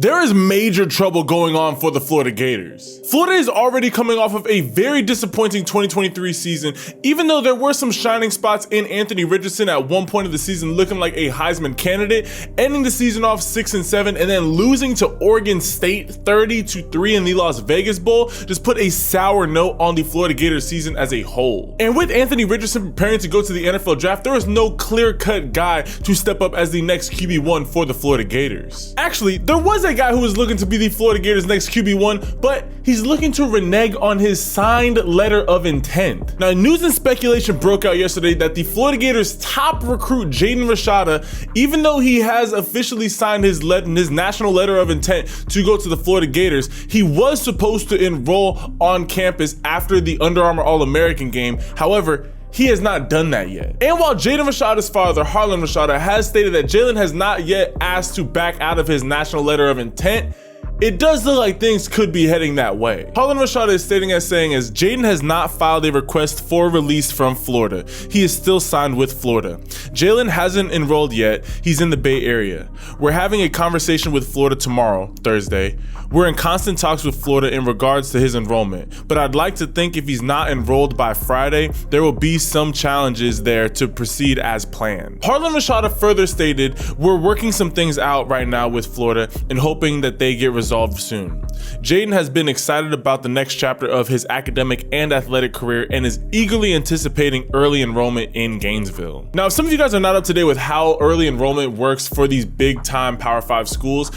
There is major trouble going on for the Florida Gators. Florida is already coming off of a very disappointing 2023 season, even though there were some shining spots in Anthony Richardson at one point of the season looking like a Heisman candidate, ending the season off 6-7 and then losing to Oregon State 30-3 in the Las Vegas Bowl just put a sour note on the Florida Gators season as a whole. And with Anthony Richardson preparing to go to the NFL draft, there is no clear-cut guy to step up as the next QB1 for the Florida Gators. Actually, there was a guy who was looking to be the Florida Gators' next QB1, but he's looking to renege on his signed letter of intent. Now, news and speculation broke out yesterday that the Florida Gators' top recruit, Jaden Rashada, even though he has officially signed his national letter of intent to go to the Florida Gators, he was supposed to enroll on campus after the Under Armour All-American game. However, he has not done that yet. And while Jaden Rashada's father, Harlan Rashada, has stated that Jalen has not yet asked to back out of his national letter of intent, it does look like things could be heading that way. Harlan Rashada is saying as Jaden has not filed a request for release from Florida. He is still signed with Florida. Jalen hasn't enrolled yet. He's in the Bay Area. We're having a conversation with Florida tomorrow, Thursday. We're in constant talks with Florida in regards to his enrollment, but I'd like to think if he's not enrolled by Friday, there will be some challenges there to proceed as planned. Harlan Rashada further stated, we're working some things out right now with Florida and hoping that they get resolved soon. Jaden has been excited about the next chapter of his academic and athletic career and is eagerly anticipating early enrollment in Gainesville. Now, if some of you guys are not up to date with how early enrollment works for these big time Power 5 schools,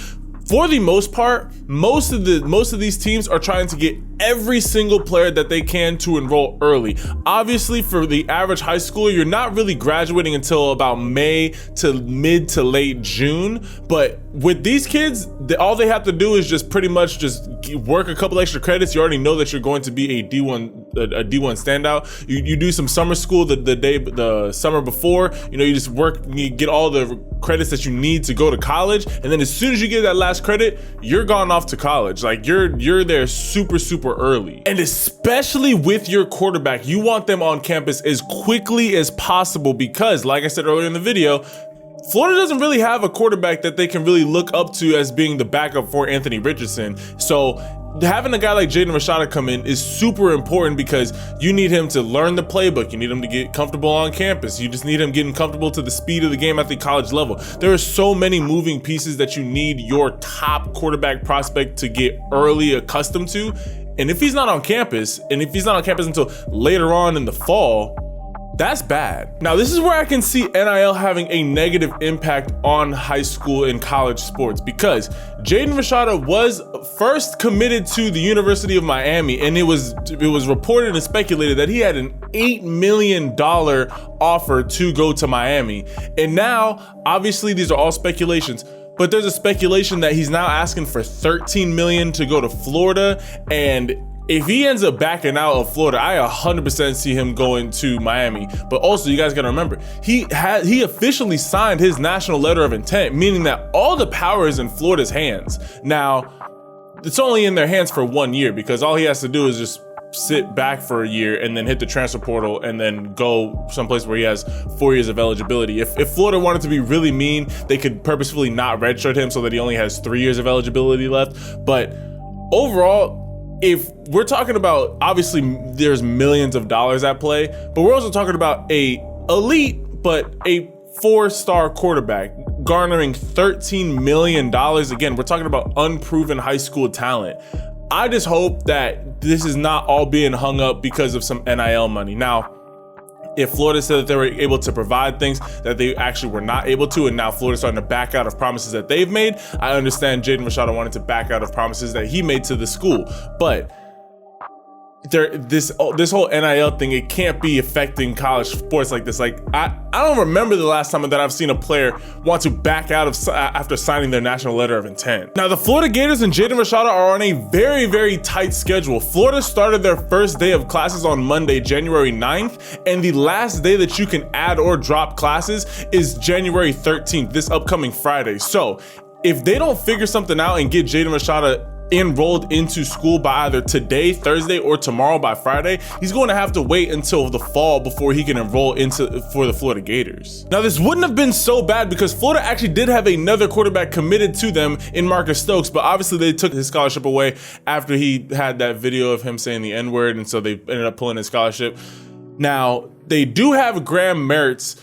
for the most part, most of these teams are trying to get every single player that they can to enroll early. Obviously, for the average high schooler, you're not really graduating until about May to mid to late June. But with these kids, all they have to do is just pretty much just work a couple extra credits. You already know that you're going to be a D1 standout. You do some summer school the summer before. You just work, you get all the credits that you need to go to college, and then as soon as you get that last credit, you're gone off to college. Like you're there super early. And especially with your quarterback, you want them on campus as quickly as possible because, like I said earlier in the video, Florida doesn't really have a quarterback that they can really look up to as being the backup for Anthony Richardson. So having a guy like Jaden Rashada come in is super important because you need him to learn the playbook. You need him to get comfortable on campus. You just need him getting comfortable to the speed of the game at the college level. There are so many moving pieces that you need your top quarterback prospect to get early accustomed to. And if he's not on campus, until later on in the fall, that's bad. Now, this is where I can see NIL having a negative impact on high school and college sports because Jaden Rashada was first committed to the University of Miami, and it was reported and speculated that he had an $8 million offer to go to Miami. And now, obviously, these are all speculations, but there's a speculation that he's now asking for $13 million to go to Florida. And if he ends up backing out of Florida, I 100% see him going to Miami. But also, you guys gotta remember, he officially signed his national letter of intent, meaning that all the power is in Florida's hands. Now, it's only in their hands for 1 year because all he has to do is just sit back for a year and then hit the transfer portal and then go someplace where he has 4 years of eligibility. If Florida wanted to be really mean, they could purposefully not redshirt him so that he only has 3 years of eligibility left. But overall, if we're talking about, obviously there's millions of dollars at play, but we're also talking about a elite, but a 4-star quarterback garnering $13 million. Again, we're talking about unproven high school talent. I just hope that this is not all being hung up because of some NIL money. Now, if Florida said that they were able to provide things that they actually were not able to, and now Florida's starting to back out of promises that they've made, I understand Jaden Rashada wanted to back out of promises that he made to the school. But this whole NIL thing, it can't be affecting college sports like this. Like I don't remember the last time that I've seen a player want to back out of after signing their national letter of intent. Now, the Florida Gators and Jaden Rashada are on a very tight schedule. Florida started their first day of classes on Monday, January 9th, and the last day that you can add or drop classes is January 13th, this upcoming Friday. So if they don't figure something out and get Jaden Rashada enrolled into school by either today, Thursday, or tomorrow by Friday, he's going to have to wait until the fall before he can enroll for the Florida Gators. Now, this wouldn't have been so bad because Florida actually did have another quarterback committed to them in Marcus Stokes, but obviously they took his scholarship away after he had that video of him saying the N-word, and so they ended up pulling his scholarship. Now, they do have Graham Mertz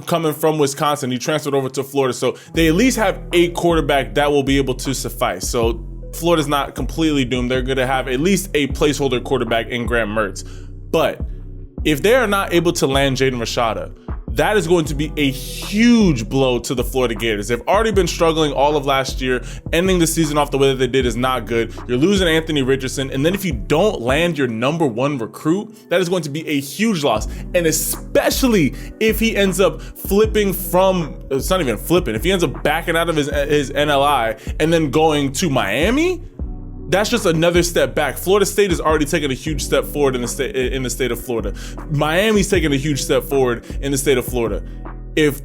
coming from Wisconsin. He transferred over to Florida, so they at least have a quarterback that will be able to suffice. So Florida's not completely doomed. They're gonna have at least a placeholder quarterback in Graham Mertz. But if they are not able to land Jaden Rashada, that is going to be a huge blow to the Florida Gators. They've already been struggling all of last year. Ending the season off the way that they did is not good. You're losing Anthony Richardson, and then if you don't land your #1 recruit, that is going to be a huge loss. And especially if he ends up flipping it's not even flipping, if he ends up backing out of his NLI and then going to Miami, that's just another step back. Florida State has already taken a huge step forward in the state of Florida. Miami's taking a huge step forward in the state of Florida. If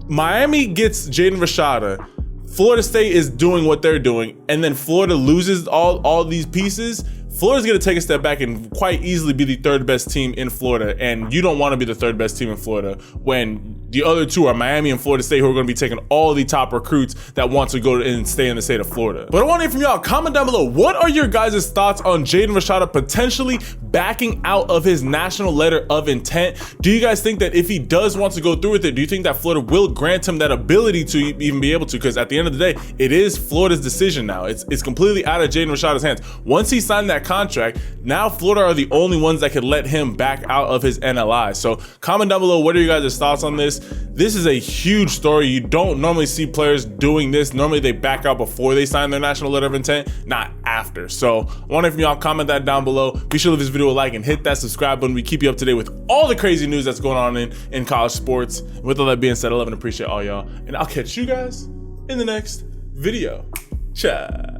Miami gets Jaden Rashada, Florida State is doing what they're doing, and then Florida loses all these pieces, Florida's gonna take a step back and quite easily be the 3rd best team in Florida. And you don't wanna be the 3rd best team in Florida when the other two are Miami and Florida State, who are gonna be taking all the top recruits that want to go and stay in the state of Florida. But I wanna hear from y'all. Comment down below, what are your guys' thoughts on Jaden Rashada potentially backing out of his national letter of intent? Do you guys think that if he does want to go through with it, do you think that Florida will grant him that ability to even be able to? Because at the end of the day, it is Florida's decision now. It's completely out of Jaden Rashada's hands. Once he signed that contract, now Florida are the only ones that could let him back out of his NLI. So comment down below, what are you guys' thoughts on this? This is a huge story. You don't normally see players doing this. Normally they back out before they sign their national letter of intent, not after. So I want to hear from y'all. Comment that down below. Be sure to leave this video a like and hit that subscribe button. We keep you up to date with all the crazy news that's going on in college sports. With all that being said, I love and appreciate all y'all, and I'll catch you guys in the next video. Ciao.